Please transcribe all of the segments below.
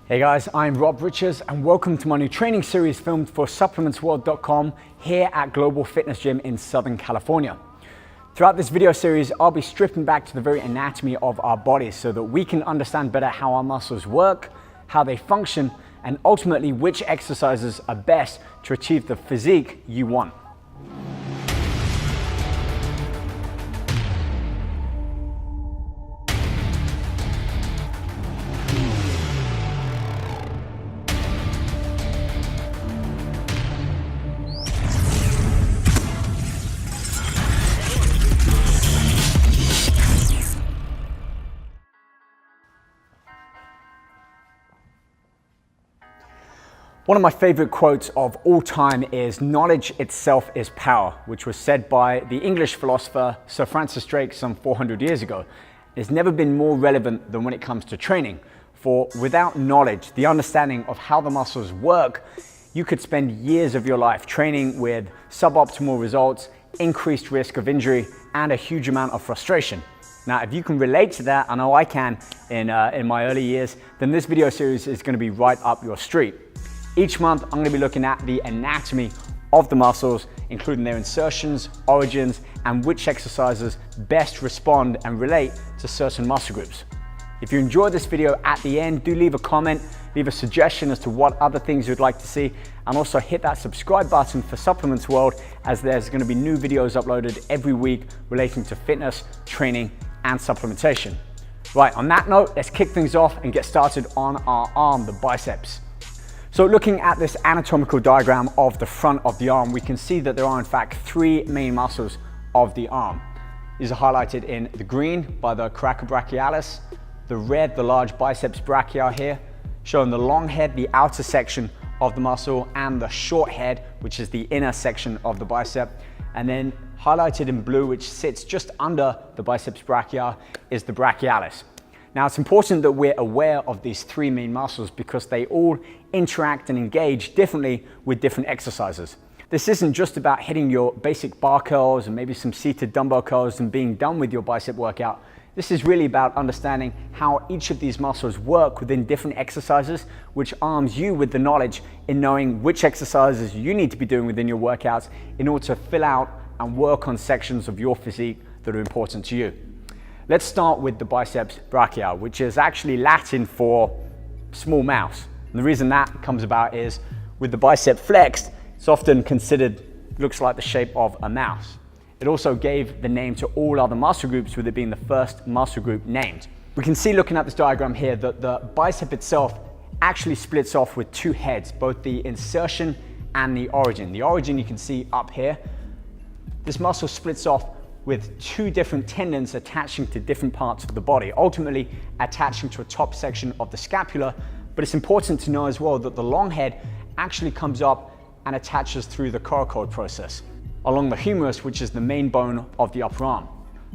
Hey guys, I'm Rob Richards and welcome to my new training series filmed for supplementsworld.com here at Global Fitness Gym in Southern California. Throughout this video series, I'll be stripping back to the very anatomy of our bodies so that we can understand better how our muscles work, how they function, and ultimately which exercises are best to achieve the physique you want. One of my favorite quotes of all time is "Knowledge itself is power," which was said by the English philosopher Sir Francis Drake some 400 years ago. It's never been more relevant than when it comes to training, for without knowledge, the understanding of how the muscles work, you could spend years of your life training with suboptimal results, increased risk of injury, and a huge amount of frustration. Now, if you can relate to that, I know I can in my early years, then this video series is going to be right up your street. Each month, I'm going to be looking at the anatomy of the muscles, including their insertions, origins, and which exercises best respond and relate to certain muscle groups. If you enjoyed this video, at the end, do leave a comment, leave a suggestion as to what other things you'd like to see, and also hit that subscribe button for Supplements World, as there's going to be new videos uploaded every week relating to fitness, training, and supplementation. Right, on that note, let's kick things off and get started on our arm, the biceps. So looking at this anatomical diagram of the front of the arm, we can see that there are in fact three main muscles of the arm. These are highlighted in the green by the coracobrachialis, the red, the large biceps brachii here, showing the long head, the outer section of the muscle, and the short head, which is the inner section of the bicep. And then highlighted in blue, which sits just under the biceps brachii, is the brachialis. Now, it's important that we're aware of these three main muscles because they all interact and engage differently with different exercises. This isn't just about hitting your basic bar curls and maybe some seated dumbbell curls and being done with your bicep workout. This is really about understanding how each of these muscles work within different exercises, which arms you with the knowledge in knowing which exercises you need to be doing within your workouts in order to fill out and work on sections of your physique that are important to you. Let's start with the biceps brachii, which is actually Latin for small mouse. And the reason that comes about is with the bicep flexed, it's often considered, looks like the shape of a mouse. It also gave the name to all other muscle groups, with it being the first muscle group named. We can see looking at this diagram here that the bicep itself actually splits off with two heads, both the insertion and the origin. The origin you can see up here. This muscle splits off with two different tendons attaching to different parts of the body, ultimately attaching to a top section of the scapula. But it's important to know as well that the long head actually comes up and attaches through the coracoid process along the humerus, which is the main bone of the upper arm.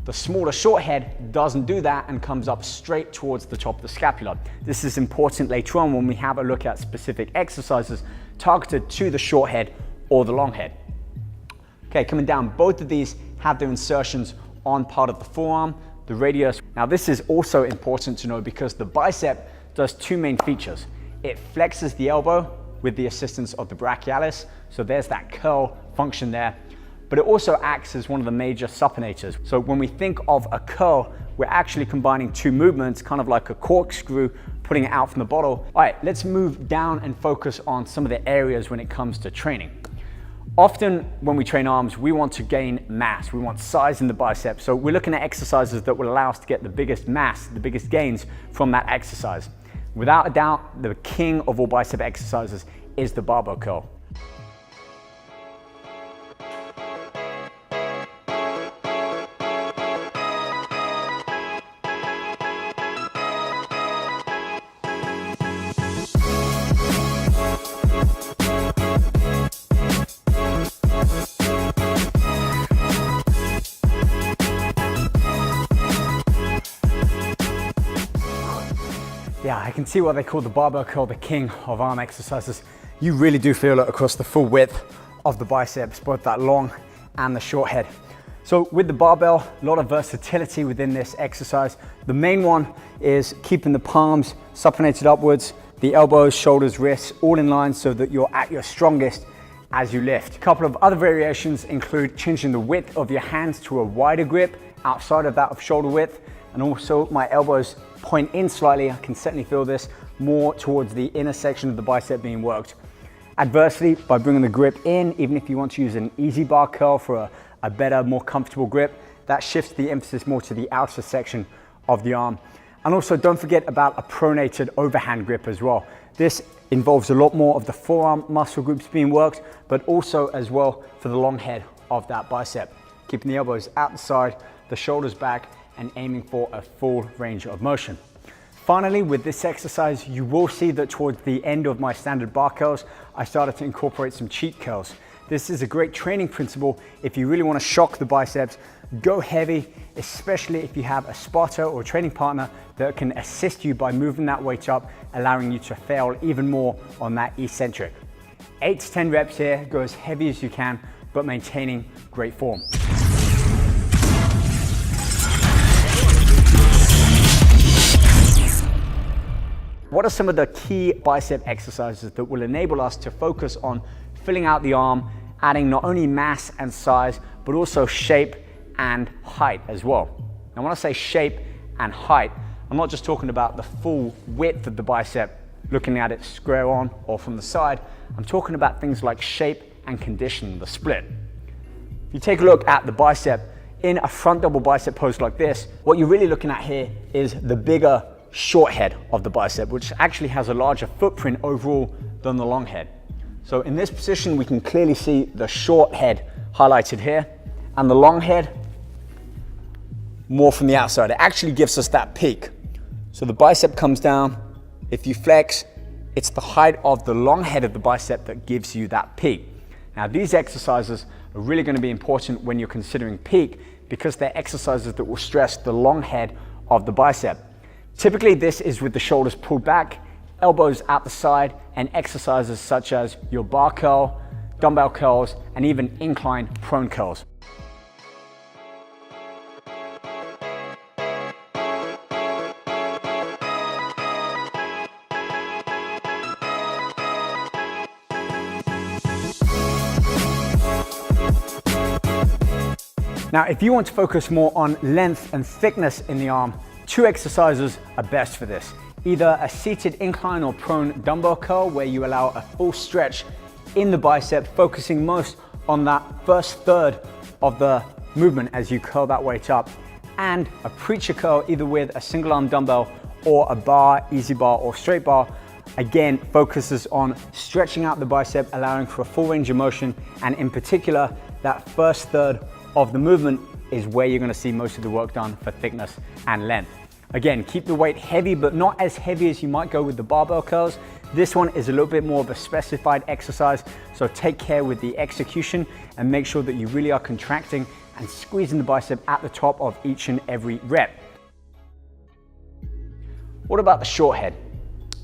The smaller short head doesn't do that and comes up straight towards the top of the scapula. This is important later on when we have a look at specific exercises targeted to the short head or the long head. Okay, coming down, both of these have their insertions on part of the forearm, the radius. Now this is also important to know because the bicep does two main features. It flexes the elbow with the assistance of the brachialis, so there's that curl function there, but it also acts as one of the major supinators. So when we think of a curl, we're actually combining two movements, kind of like a corkscrew, putting it out from the bottle. All right, let's move down and focus on some of the areas when it comes to training. Often when we train arms, we want to gain mass. We want size in the biceps. So we're looking at exercises that will allow us to get the biggest mass, the biggest gains from that exercise. Without a doubt, the king of all bicep exercises is the barbell curl. Yeah, I can see why they call the barbell curl the king of arm exercises. You really do feel it across the full width of the biceps, both that long and the short head. So with the barbell, a lot of versatility within this exercise. The main one is keeping the palms supinated upwards, the elbows, shoulders, wrists, all in line so that you're at your strongest as you lift. A couple of other variations include changing the width of your hands to a wider grip outside of that of shoulder width, and also my elbows point in slightly. I can certainly feel this more towards the inner section of the bicep being worked. Adversely, by bringing the grip in, even if you want to use an easy bar curl for a better, more comfortable grip, that shifts the emphasis more to the outer section of the arm. And also don't forget about a pronated overhand grip as well. This involves a lot more of the forearm muscle groups being worked, but also as well for the long head of that bicep. Keeping the elbows out the side, the shoulders back, and aiming for a full range of motion. Finally, with this exercise, you will see that towards the end of my standard bar curls, I started to incorporate some cheat curls. This is a great training principle if you really want to shock the biceps. Go heavy, especially if you have a spotter or a training partner that can assist you by moving that weight up, allowing you to fail even more on that eccentric. 8 to 10 reps here, go as heavy as you can, but maintaining great form. What are some of the key bicep exercises that will enable us to focus on filling out the arm, adding not only mass and size, but also shape and height as well? Now, when I say shape and height, I'm not just talking about the full width of the bicep, looking at it square on or from the side. I'm talking about things like shape and condition, the split. If you take a look at the bicep in a front double bicep pose like this, what you're really looking at here is the bigger short head of the bicep, which actually has a larger footprint overall than the long head. So in this position, we can clearly see the short head highlighted here, and the long head more from the outside. It actually gives us that peak. So the bicep comes down. If you flex, it's the height of the long head of the bicep that gives you that peak. Now, these exercises are really going to be important when you're considering peak, because they're exercises that will stress the long head of the bicep. Typically, this is with the shoulders pulled back, elbows out the side, and exercises such as your bar curl, dumbbell curls, and even incline prone curls. Now, if you want to focus more on length and thickness in the arm, 2 exercises are best for this. Either a seated incline or prone dumbbell curl, where you allow a full stretch in the bicep, focusing most on that first third of the movement as you curl that weight up, and a preacher curl either with a single arm dumbbell or a bar, easy bar or straight bar. Again, focuses on stretching out the bicep, allowing for a full range of motion, and in particular, that first third of the movement is where you're going to see most of the work done for thickness and length. Again, keep the weight heavy, but not as heavy as you might go with the barbell curls. This one is a little bit more of a specified exercise, so take care with the execution and make sure that you really are contracting and squeezing the bicep at the top of each and every rep. What about the short head?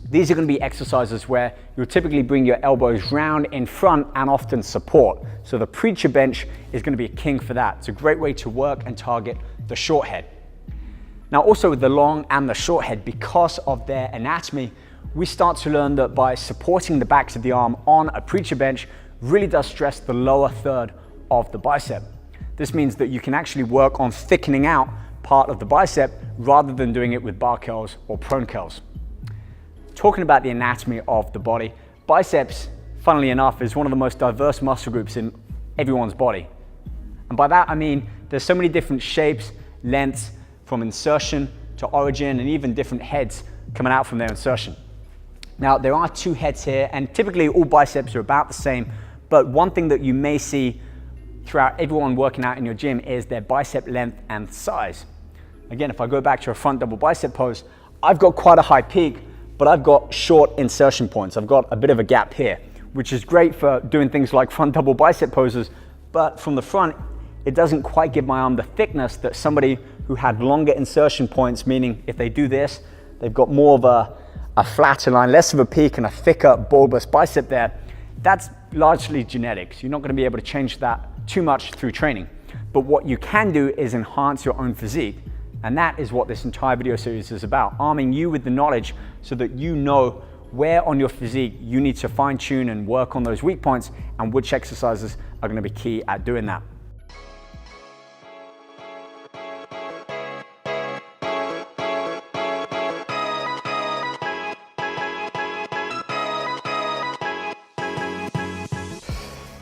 These are going to be exercises where you'll typically bring your elbows round in front and often support. So the preacher bench is going to be a king for that. It's a great way to work and target the short head. Now, also with the long and the short head, because of their anatomy, we start to learn that by supporting the backs of the arm on a preacher bench really does stress the lower third of the bicep. This means that you can actually work on thickening out part of the bicep rather than doing it with bar curls or prone curls. Talking about the anatomy of the body, biceps, funnily enough, is one of the most diverse muscle groups in everyone's body. And by that I mean there's so many different shapes, lengths, from insertion to origin, and even different heads coming out from their insertion. Now, there are 2 heads here, and typically all biceps are about the same, but one thing that you may see throughout everyone working out in your gym is their bicep length and size. Again, if I go back to a front double bicep pose, I've got quite a high peak, but I've got short insertion points. I've got a bit of a gap here, which is great for doing things like front double bicep poses, but from the front, it doesn't quite give my arm the thickness that somebody who had longer insertion points, meaning if they do this, they've got more of a flatter line, less of a peak and a thicker bulbous bicep there. That's largely genetics. You're not going to be able to change that too much through training. But what you can do is enhance your own physique. And that is what this entire video series is about, arming you with the knowledge so that you know where on your physique you need to fine tune and work on those weak points and which exercises are going to be key at doing that.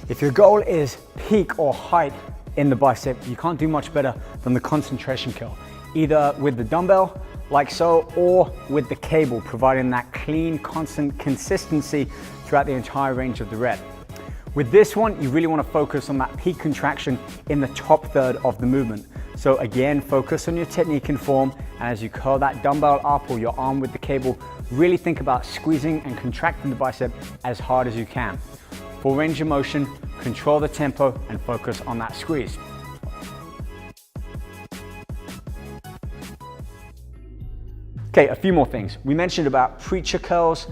If your goal is peak or height in the bicep, you can't do much better than the concentration curl, either with the dumbbell like so, or with the cable, providing that clean, constant consistency throughout the entire range of the rep. With this one, you really want to focus on that peak contraction in the top third of the movement. So again, focus on your technique and form, and as you curl that dumbbell up or your arm with the cable, really think about squeezing and contracting the bicep as hard as you can. Full range of motion, control the tempo, and focus on that squeeze. Okay, a few more things. We mentioned about preacher curls,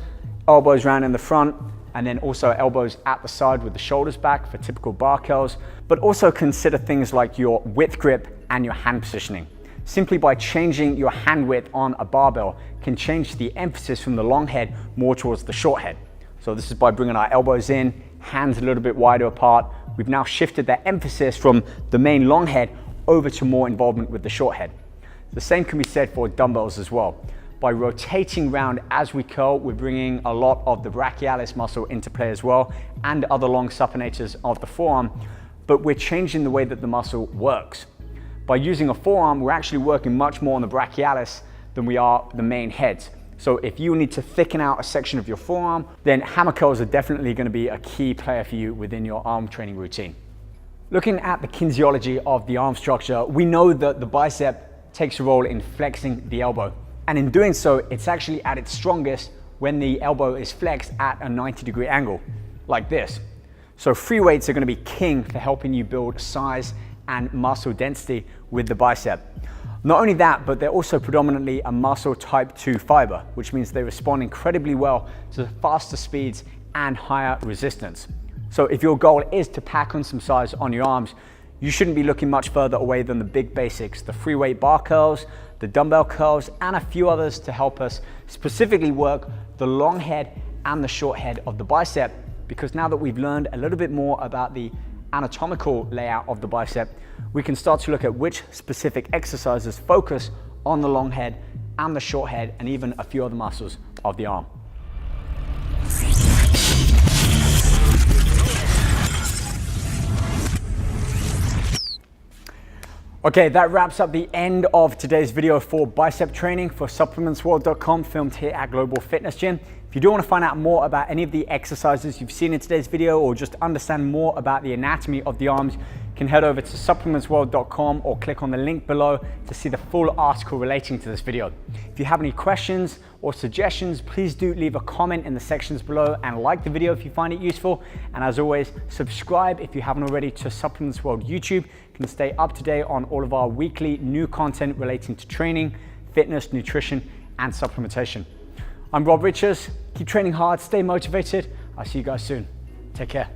elbows round in the front, and then also elbows at the side with the shoulders back for typical bar curls, but also consider things like your width grip and your hand positioning. Simply by changing your hand width on a barbell can change the emphasis from the long head more towards the short head. So this is by bringing our elbows in, hands a little bit wider apart. We've now shifted that emphasis from the main long head over to more involvement with the short head. The same can be said for dumbbells as well. By rotating round as we curl, we're bringing a lot of the brachialis muscle into play as well, and other long supinators of the forearm, but we're changing the way that the muscle works. By using a forearm, we're actually working much more on the brachialis than we are the main heads. So if you need to thicken out a section of your forearm, then hammer curls are definitely going to be a key player for you within your arm training routine. Looking at the kinesiology of the arm structure, we know that the bicep takes a role in flexing the elbow. And in doing so, it's actually at its strongest when the elbow is flexed at a 90-degree angle, like this. So free weights are going to be king for helping you build size and muscle density with the bicep. Not only that, but they're also predominantly a muscle type 2 fiber, which means they respond incredibly well to faster speeds and higher resistance. So if your goal is to pack on some size on your arms, you shouldn't be looking much further away than the big basics, the free weight bar curls, the dumbbell curls, and a few others to help us specifically work the long head and the short head of the bicep, because now that we've learned a little bit more about the anatomical layout of the bicep, we can start to look at which specific exercises focus on the long head and the short head, and even a few other muscles of the arm. Okay, that wraps up the end of today's video for bicep training for supplementsworld.com, filmed here at Global Fitness Gym. If you do want to find out more about any of the exercises you've seen in today's video, or just understand more about the anatomy of the arms, you can head over to supplementsworld.com or click on the link below to see the full article relating to this video. If you have any questions or suggestions, please do leave a comment in the sections below, and like the video if you find it useful. And as always, subscribe if you haven't already to Supplements World YouTube. You can stay up to date on all of our weekly new content relating to training, fitness, nutrition, and supplementation. I'm Rob Richards. Keep training hard, stay motivated. I'll see you guys soon. Take care.